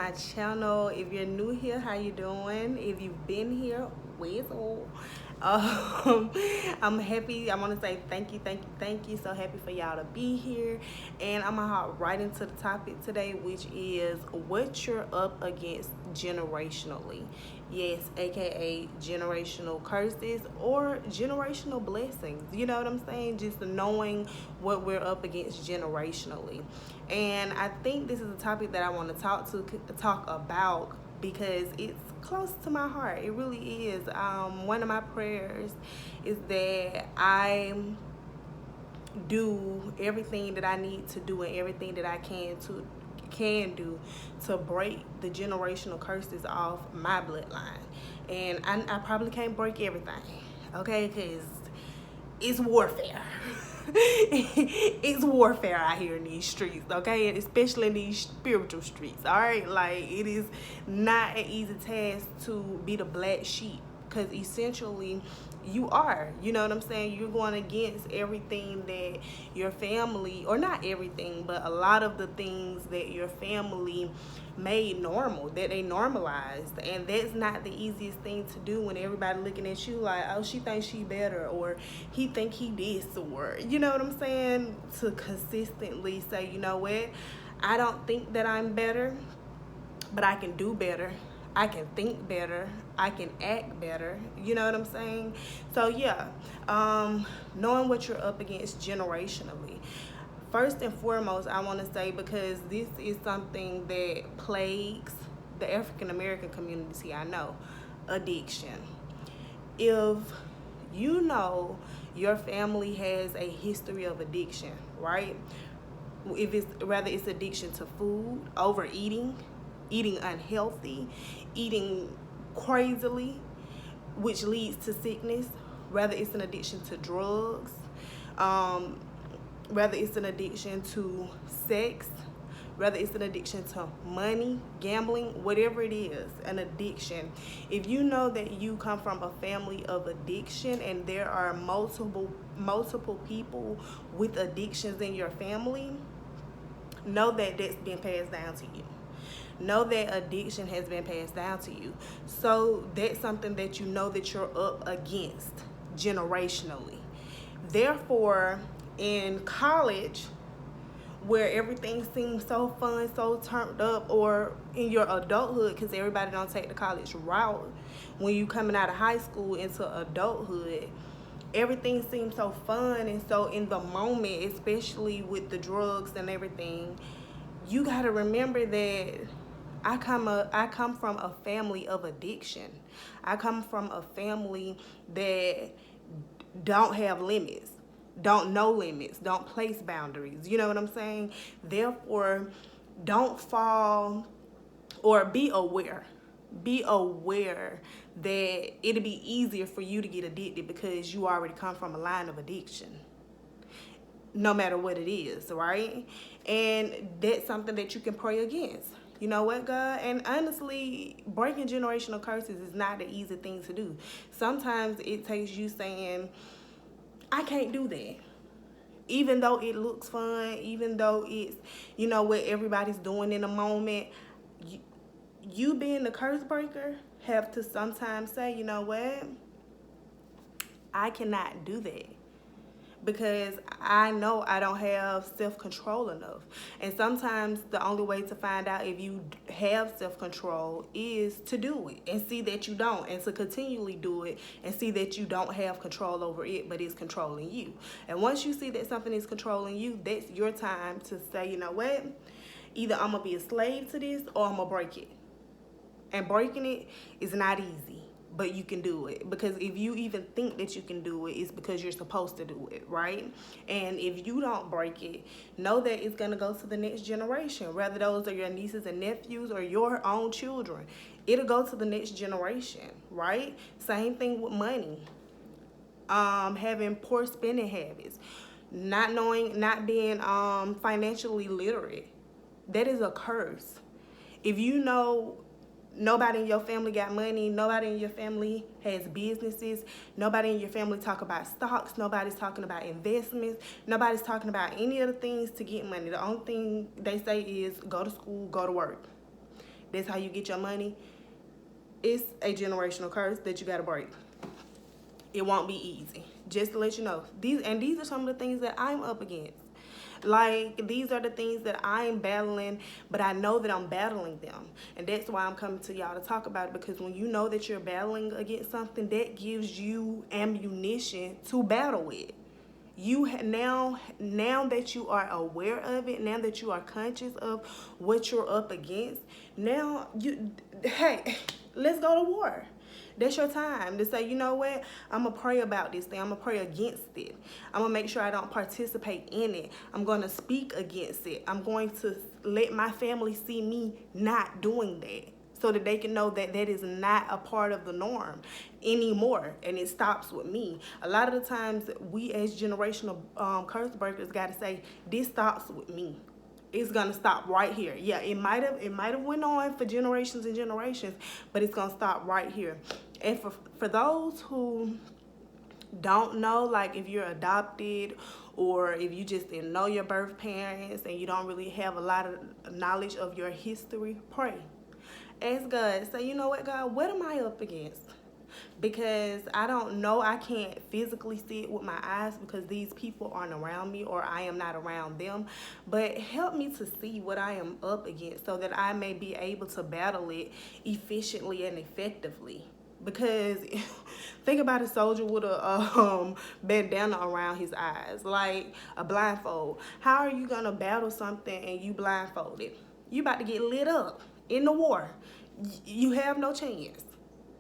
my channel. If you're new here, how you doing? If you've been here, well, um, I'm happy. I want to say thank you. So happy for y'all to be here. And I'm gonna hop right into the topic today, which is what you're up against generationally. Yes, aka generational curses or generational blessings. You know what I'm saying? Just knowing what we're up against generationally. And I think this is a topic that I want to talk about because it's close to my heart. It really is. One of my prayers is that I do everything that I need to do and everything that I can do to break the generational curses off my bloodline. And I probably can't break everything, okay? Because it's warfare. It's warfare out here in these streets, okay? And especially in these spiritual streets, all right? Like, it is not an easy task to be the black sheep because essentially you know what I'm saying? You're going against everything that your family, or not everything, but a lot of the things that your family made normal, that they normalized. And that's not the easiest thing to do when everybody looking at you like, oh, she thinks she better, or he think he this, or you know what I'm saying? To consistently say, you know what, I don't think that I'm better, but I can do better. I can think better. I can act better. You know what I'm saying? So yeah, knowing what you're up against generationally. First and foremost, I want to say, because this is something that plagues the African American community, I know, addiction. If you know your family has a history of addiction, right? If it's rather it's addiction to food, overeating, eating unhealthy, eating crazily, which leads to sickness, whether it's an addiction to drugs, whether it's an addiction to sex, whether it's an addiction to money, gambling, whatever it is, an addiction. If you know that you come from a family of addiction and there are multiple people with addictions in your family, know that that's been passed down to you. Know that addiction has been passed down to you. So that's something that you know that you're up against generationally. Therefore, in college, where everything seems so fun, so turned up, or in your adulthood, because everybody don't take the college route, when you coming out of high school into adulthood, everything seems so fun and so in the moment, especially with the drugs and everything. You got to remember that I come from a family of addiction. I come from a family that don't have limits, don't know limits, don't place boundaries. You know what I'm saying? Therefore, don't fall, or be aware. Be aware that it'll be easier for you to get addicted because you already come from a line of addiction, no matter what it is, right? And that's something that you can pray against. You know what, God? And honestly, breaking generational curses is not an easy thing to do. Sometimes it takes you saying, I can't do that. Even though it looks fun, even though it's, you know, what everybody's doing in the moment, you being the curse breaker have to sometimes say, you know what? I cannot do that, because I know I don't have self-control enough. And sometimes the only way to find out if you have self-control is to do it and see that you don't, and to continually do it and see that you don't have control over it, but it's controlling you. And once you see that something is controlling you, that's your time to say, you know what? Either I'm going to be a slave to this or I'm going to break it. And breaking it is not easy, but you can do it. Because if you even think that you can do it, it's because you're supposed to do it, right? And if you don't break it, know that it's going to go to the next generation, whether those are your nieces and nephews or your own children. It'll go to the next generation, right? Same thing with money. Having poor spending habits, not being financially literate. That is a curse. If you know nobody in your family got money, nobody in your family has businesses, nobody in your family talk about stocks, nobody's talking about investments, nobody's talking about any of the things to get money. The only thing they say is go to school, go to work. That's how you get your money. It's a generational curse that you gotta break. It won't be easy. Just to let you know. These are some of the things that I'm up against. Like, these are the things that I'm battling, but I know that I'm battling them. And that's why I'm coming to y'all to talk about it, because when you know that you're battling against something, that gives you ammunition to battle with. Now that you are aware of it, now that you are conscious of what you're up against, now hey, let's go to war. That's your time to say, you know what, I'm gonna pray about this thing, I'm gonna pray against it, I'm gonna make sure I don't participate in it, I'm gonna speak against it, I'm going to let my family see me not doing that, so that they can know that that is not a part of the norm anymore, and it stops with me. A lot of the times we as generational curse breakers got to say, this stops with me. It's gonna stop right here. Yeah, it might have went on for generations and generations, but it's gonna stop right here. And for those who don't know, like if you're adopted or if you just didn't know your birth parents and you don't really have a lot of knowledge of your history, pray. Ask God, say, you know what, God, what am I up against? Because I don't know, I can't physically see it with my eyes because these people aren't around me or I am not around them. But help me to see what I am up against so that I may be able to battle it efficiently and effectively. Because think about a soldier with a bandana around his eyes, like a blindfold. How are you gonna battle something and you blindfolded? You about to get lit up in the war. You have no chance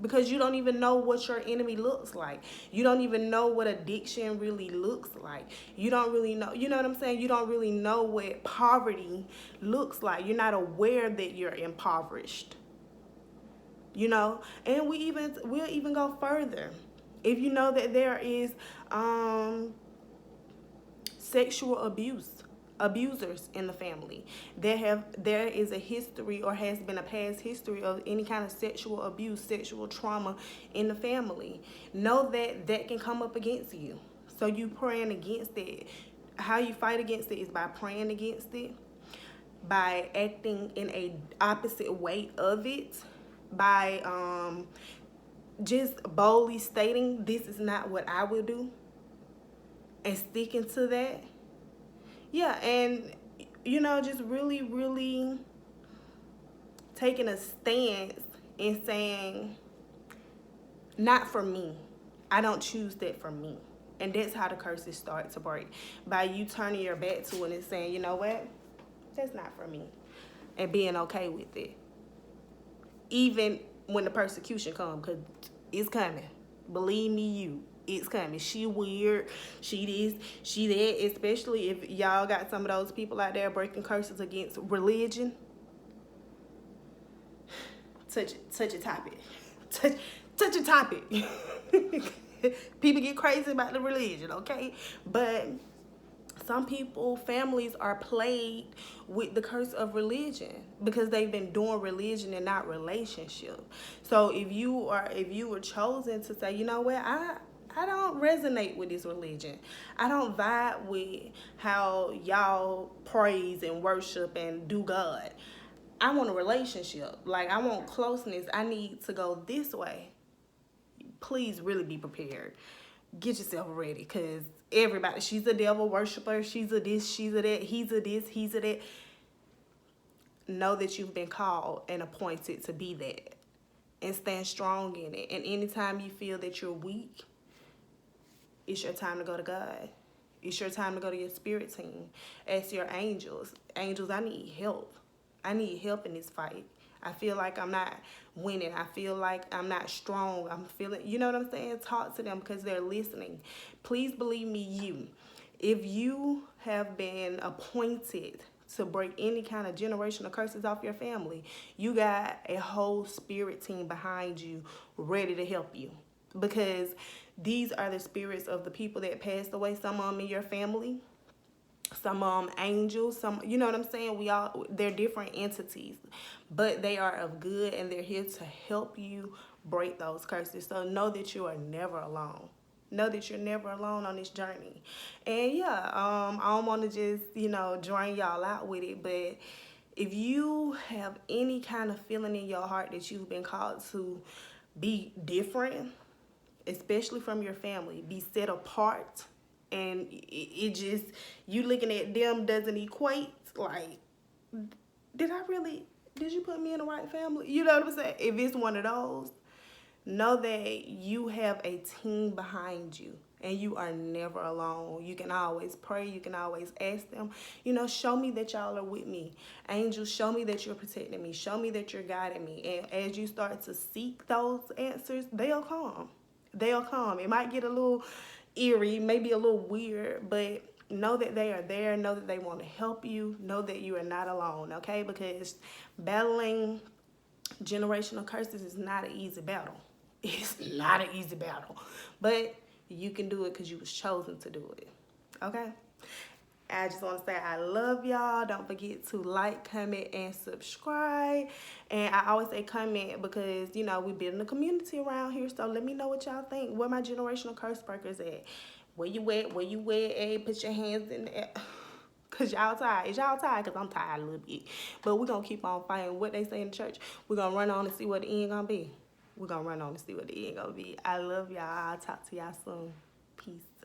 because you don't even know what your enemy looks like. You don't even know what addiction really looks like. You don't really know, you know what I'm saying? You don't really know what poverty looks like. You're not aware that you're impoverished. You know, and we'll even go further. If you know that there is sexual abusers in the family, there is a history or has been a past history of any kind of sexual abuse, sexual trauma in the family, know that that can come up against you. So you praying against it. How you fight against it is by praying against it, by acting in a opposite way of it, by just boldly stating, this is not what I will do, and sticking to that. Yeah, and you know, just really, really taking a stance and saying, not for me. I don't choose that for me. And that's how the curses start to break. By you turning your back to it and saying, you know what? That's not for me. And being okay with it. Even when the persecution comes, because it's coming. Believe me, it's coming. She weird, she this, she that, especially if y'all got some of those people out there breaking curses against religion. Touch a topic. Touch a topic. People get crazy about the religion, okay? But some people, families are plagued with the curse of religion because they've been doing religion and not relationship. So if you were chosen to say, you know what, I don't resonate with this religion. I don't vibe with how y'all praise and worship and do God. I want a relationship. Like, I want closeness. I need to go this way. Please really be prepared. Get yourself ready, because everybody, she's a devil worshiper, she's a this, she's a that, he's a this, he's a that. Know that you've been called and appointed to be that, and stand strong in it. And anytime you feel that you're weak, it's your time to go to God. It's your time to go to your spirit team. Ask your angels, I need help. I need help in this fight. I feel like I'm not winning. I feel like I'm not strong. I'm feeling, you know what I'm saying? Talk to them because they're listening. Please believe me, if you have been appointed to break any kind of generational curses off your family, you got a whole spirit team behind you ready to help you. Because these are the spirits of the people that passed away, some of them in your family, some angels, some, you know what I'm saying? They're different entities, but they are of good and they're here to help you break those curses. So know that you are never alone. Know that you're never alone on this journey. And yeah, I don't want to just, drain y'all out with it, but If you have any kind of feeling in your heart that you've been called to be different, especially from your family, be set apart, and it just, you looking at them doesn't equate, like, did you put me in the right family? You know what I'm saying? If it's one of those, know that you have a team behind you and you are never alone. You can always pray. You can always ask them, show me that y'all are with me. Angels, show me that you're protecting me. Show me that you're guiding me. And as you start to seek those answers, they'll come. They'll come. It might get a little eerie, maybe a little weird, but know that they are there. Know that they want to help you. Know that you are not alone, okay? Because battling generational curses is not an easy battle. It's not an easy battle. But you can do it because you was chosen to do it. Okay? I just want to say I love y'all. Don't forget to like, comment, and subscribe. And I always say comment because, we building a community around here. So let me know what y'all think. Where my generational curse breakers at? Where you at? Where you at? Hey, put your hands in there. Because y'all tired. Is y'all tired? Because I'm tired a little bit. But we're going to keep on fighting. What they say in the church, we're going to run on and see what the end going to be. We're going to run on and see what the end going to be. I love y'all. I'll talk to y'all soon. Peace.